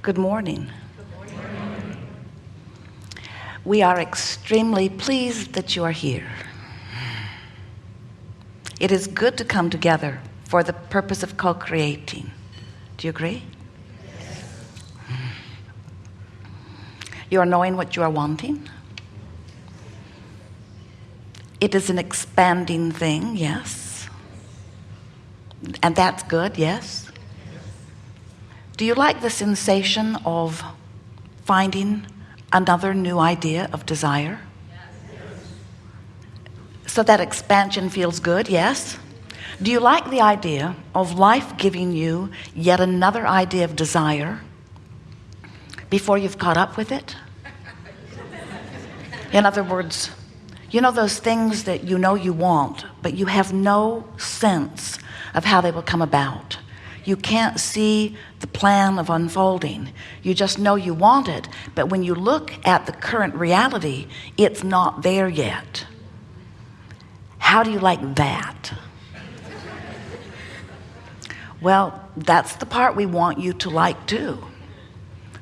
Good morning. We are extremely pleased that you are here. It is good to come together for the purpose of co-creating. Do you agree? You are knowing what you are wanting. It is an expanding thing, yes. And that's good, yes. Do you like the sensation of finding another new idea of desire? So that expansion feels good, yes. Do you like the idea of life giving you yet another idea of desire before you've caught up with it? In other words, you know those things that you know you want, but you have no sense of how they will come about. You can't see the plan of unfolding. You just know you want it, but when you look at the current reality, it's not there yet. How do you like that? Well, that's the part we want you to like too.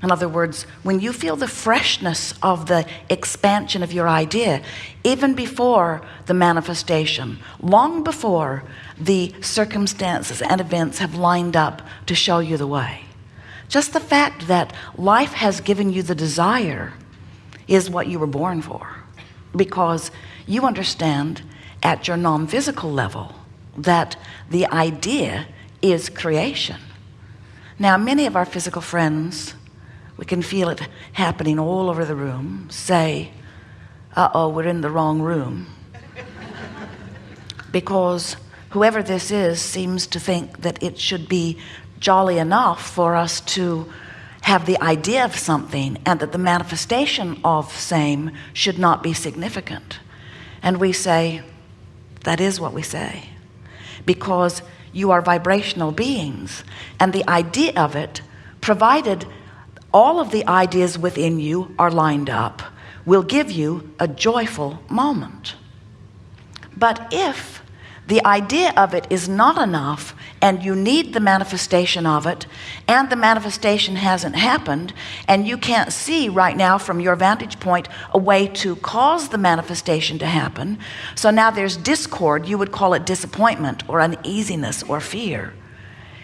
In other words, when you feel the freshness of the expansion of your idea, even before the manifestation, long before the circumstances and events have lined up to show you the way, just the fact that life has given you the desire is what you were born for, because you understand at your non-physical level that the idea is creation. Now, many of our physical friends, we can feel it happening all over the room, say, uh-oh, we're in the wrong room. Because whoever this is seems to think that it should be jolly enough for us to have the idea of something, and that the manifestation of same should not be significant. And we say, that is what we say, because you are vibrational beings, and the idea of it, provided all of the ideas within you are lined up, will give you a joyful moment. But if the idea of it is not enough, and you need the manifestation of it, and the manifestation hasn't happened, and you can't see right now from your vantage point a way to cause the manifestation to happen, so now there's discord. You would call it disappointment or uneasiness or fear.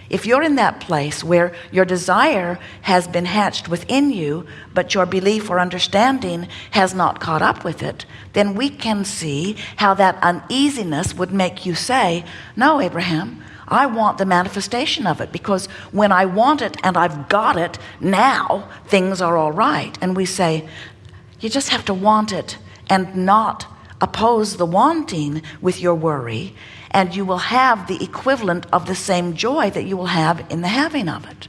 If you're in that place where your desire has been hatched within you, but your belief or understanding has not caught up with it, then we can see how that uneasiness would make you say, no, Abraham, I want the manifestation of it, because when I want it and I've got it, now things are all right. And we say, you just have to want it and not oppose the wanting with your worry, and you will have the equivalent of the same joy that you will have in the having of it.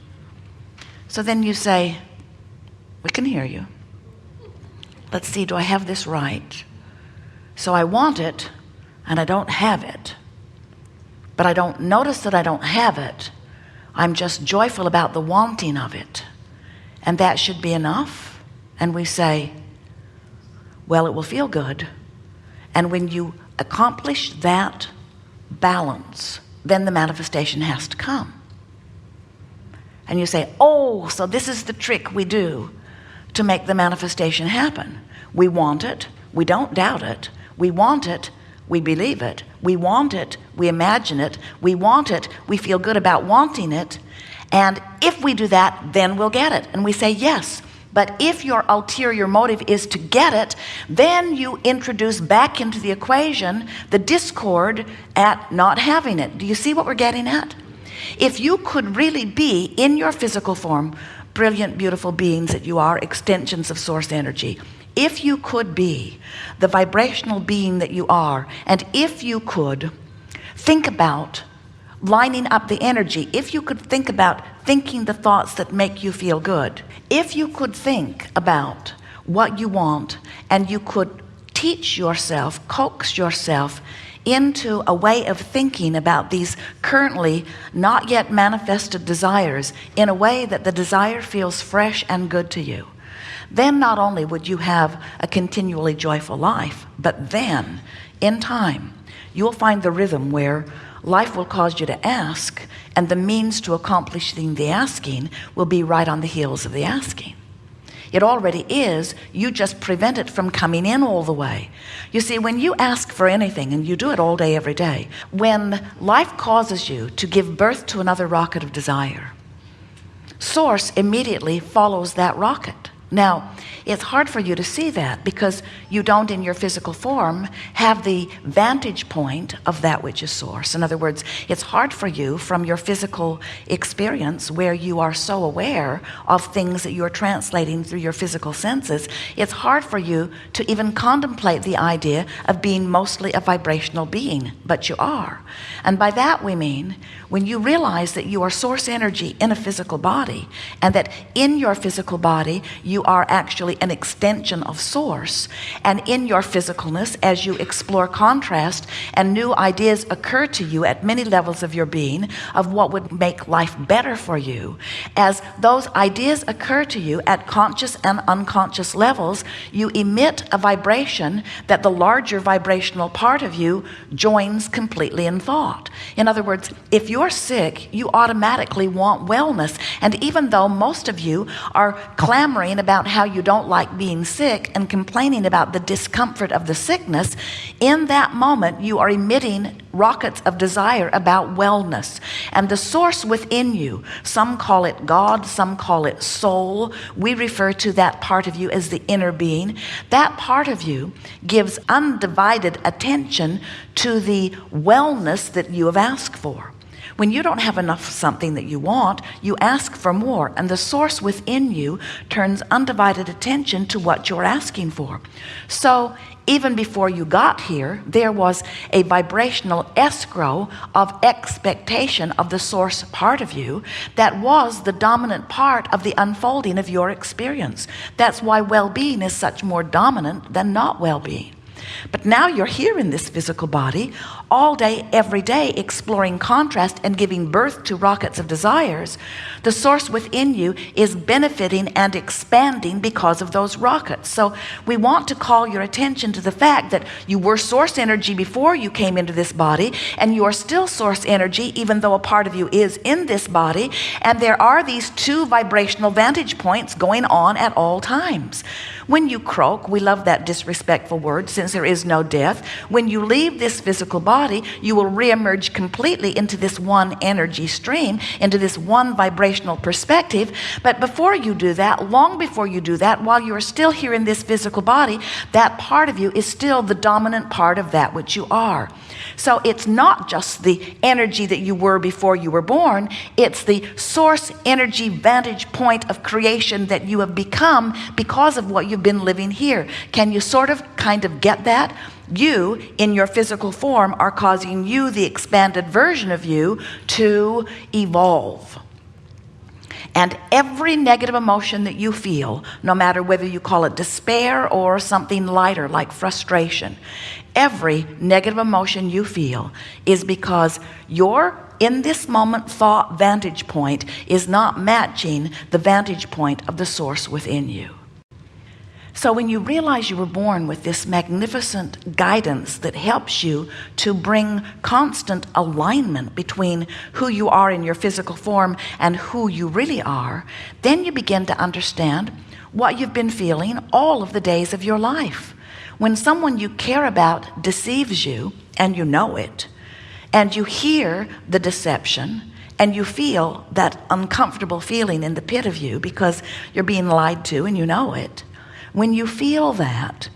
So then you say, we can hear you. Let's see, do I have this right? So I want it and I don't have it, but I don't notice that I don't have it. I'm just joyful about the wanting of it, and that should be enough. And we say, well, it will feel good. And when you accomplish that balance, then the manifestation has to come. And you say, oh, so this is the trick we do to make the manifestation happen. We want it, we don't doubt it. We want it, we believe it. We want it, we imagine it. We want it, we feel good about wanting it. And if we do that, then we'll get it. And we say yes. But if your ulterior motive is to get it, then you introduce back into the equation the discord at not having it. Do you see what we're getting at? If you could really be in your physical form, brilliant, beautiful beings that you are, extensions of source energy, if you could be the vibrational being that you are, and if you could think about lining up the energy, if you could think about thinking the thoughts that make you feel good, if you could think about what you want, and you could teach yourself, coax yourself into a way of thinking about these currently not yet manifested desires in a way that the desire feels fresh and good to you, then not only would you have a continually joyful life, but then in time you'll find the rhythm where life will cause you to ask, and the means to accomplishing the asking will be right on the heels of the asking. It already is. You just prevent it from coming in all the way. You see, when you ask for anything, and you do it all day, every day, when life causes you to give birth to another rocket of desire, Source immediately follows that rocket. Now, it's hard for you to see that because you don't in your physical form have the vantage point of that which is Source. In other words, it's hard for you from your physical experience where you are so aware of things that you're translating through your physical senses. It's hard for you to even contemplate the idea of being mostly a vibrational being, but you are. And by that we mean when you realize that you are Source energy in a physical body, and that in your physical body you are actually an extension of Source, and in your physicalness, as you explore contrast and new ideas occur to you at many levels of your being of what would make life better for you, as those ideas occur to you at conscious and unconscious levels, you emit a vibration that the larger vibrational part of you joins completely in thought. In other words, if you're sick, you automatically want wellness. And even though most of you are clamoring about how you don't like being sick and complaining about the discomfort of the sickness, in that moment you are emitting rockets of desire about wellness. And the Source within you, some call it God, some call it soul. We refer to that part of you as the inner being. That part of you gives undivided attention to the wellness that you have asked for. When you don't have enough of something that you want, you ask for more, and the Source within you turns undivided attention to what you're asking for. So even before you got here, there was a vibrational escrow of expectation of the Source part of you that was the dominant part of the unfolding of your experience. That's why well-being is such more dominant than not well-being. But now you're here in this physical body all day, every day, exploring contrast and giving birth to rockets of desires. The Source within you is benefiting and expanding because of those rockets. So we want to call your attention to the fact that you were Source energy before you came into this body, and you are still Source energy even though a part of you is in this body, and there are these two vibrational vantage points going on at all times. When you croak, we love that disrespectful word since there is no death. When you leave this physical body, you will reemerge completely into this one energy stream, into this one vibrational perspective. But before you do that, long before you do that, while you are still here in this physical body, that part of you is still the dominant part of that which you are. So it's not just the energy that you were before you were born, it's the Source energy vantage point of creation that you have become because of what you've been living here. Can you sort of kind of get that? You in your physical form are causing you, the expanded version of you, to evolve. And every negative emotion that you feel, no matter whether you call it despair or something lighter like frustration, every negative emotion you feel is because your in this moment thought vantage point is not matching the vantage point of the Source within you. So when you realize you were born with this magnificent guidance that helps you to bring constant alignment between who you are in your physical form and who you really are, then you begin to understand what you've been feeling all of the days of your life. When someone you care about deceives you, and you know it, and you hear the deception, and you feel that uncomfortable feeling in the pit of you because you're being lied to and you know it, when you feel that,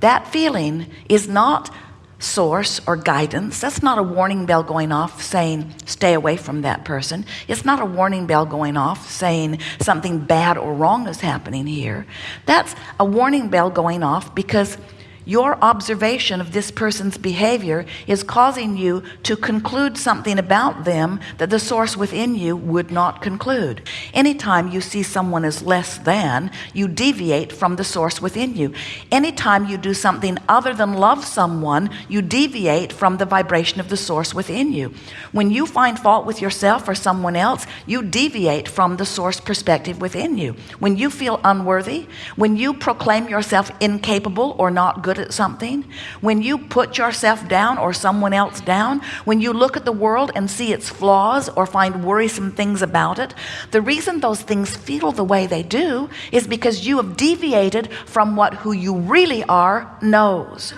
that feeling is not Source or guidance. That's not a warning bell going off saying stay away from that person. It's not a warning bell going off saying something bad or wrong is happening here. That's a warning bell going off because your observation of this person's behavior is causing you to conclude something about them that the Source within you would not conclude. Anytime you see someone as less than, you deviate from the Source within you. Anytime you do something other than love someone, you deviate from the vibration of the Source within you. When you find fault with yourself or someone else, you deviate from the Source perspective within you. When you feel unworthy, when you proclaim yourself incapable or not good good at something, when you put yourself down or someone else down, when you look at the world and see its flaws or find worrisome things about it, the reason those things feel the way they do is because you have deviated from what who you really are knows.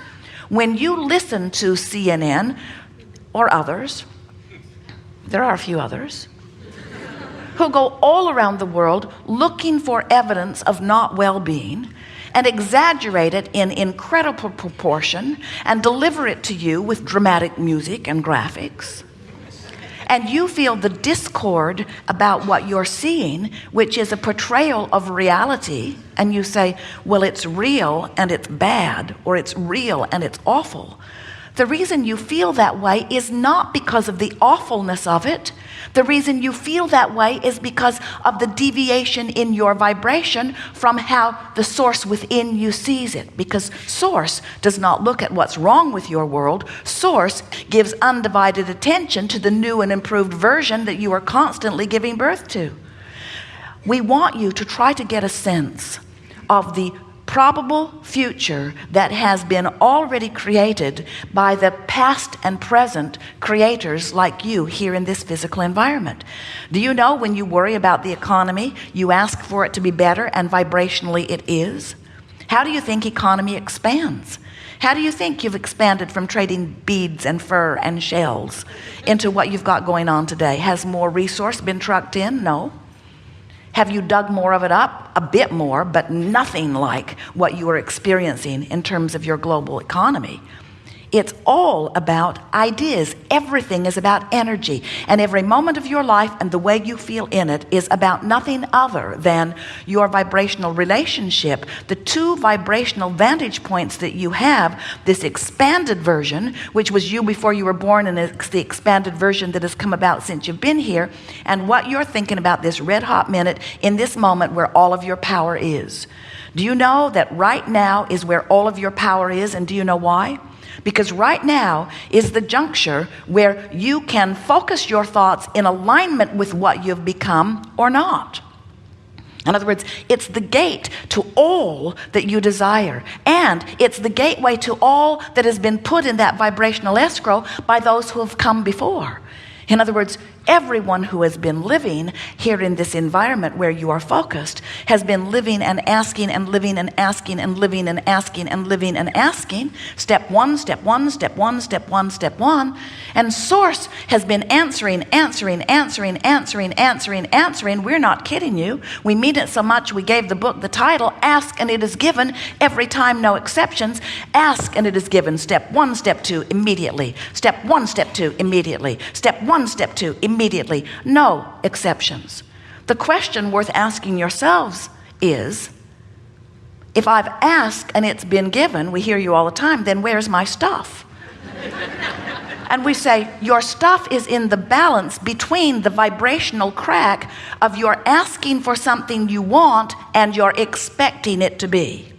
When you listen to CNN or others, there are a few others, who go all around the world looking for evidence of not well-being and exaggerate it in incredible proportion and deliver it to you with dramatic music and graphics. And you feel the discord about what you're seeing, which is a portrayal of reality, and you say, well, it's real and it's bad, or it's real and it's awful. The reason you feel that way is not because of the awfulness of it. The reason you feel that way is because of the deviation in your vibration from how the source within you sees it. Because source does not look at what's wrong with your world. Source gives undivided attention to the new and improved version that you are constantly giving birth to. We want you to try to get a sense of the probable future that has been already created by the past and present creators like you here in this physical environment. Do you know when you worry about the economy, you ask for it to be better, and vibrationally it is? How do you think economy expands? How do you think you've expanded from trading beads and fur and shells into what you've got going on today? Has more resource been trucked in? No. Have you dug more of it up? A bit more, but nothing like what you are experiencing in terms of your global economy. It's all about ideas. Everything is about energy. And every moment of your life and the way you feel in it is about nothing other than your vibrational relationship. The two vibrational vantage points that you have, this expanded version, which was you before you were born, and it's the expanded version that has come about since you've been here, and what you're thinking about this red hot minute in this moment where all of your power is. Do you know that right now is where all of your power is? And do you know why? Because right now is the juncture where you can focus your thoughts in alignment with what you've become or not. In other words, it's the gate to all that you desire. And it's the gateway to all that has been put in that vibrational escrow by those who have come before. In other words, everyone who has been living here in this environment where you are focused has been living and asking and living and asking and living and asking and living and asking. Step one, step one, step one, step one, step one. And source has been answering. We're not kidding you. We mean it so much we gave the book the title, Ask and It Is Given. Every time, no exceptions. Ask and it is given. Step one, step two, immediately. Step one, step two, immediately. Step one, step two, immediately. No exceptions. The question worth asking yourselves is, if I've asked and it's been given, we hear you all the time, then where's my stuff? And we say, your stuff is in the balance between the vibrational crack of your asking for something you want and you're expecting it to be.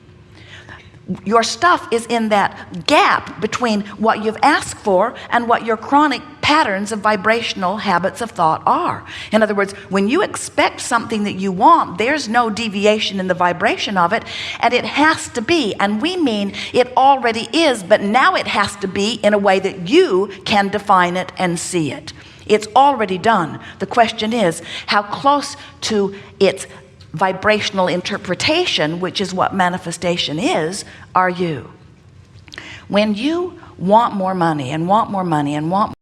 Your stuff is in that gap between what you've asked for and what your chronic patterns of vibrational habits of thought are. In other words, when you expect something that you want, there's no deviation in the vibration of it, and it has to be, and we mean it already is, but now it has to be in a way that you can define it and see it. It's already done. The question is, how close to its vibrational interpretation, which is what manifestation is, are you? When you want more money and want more money and want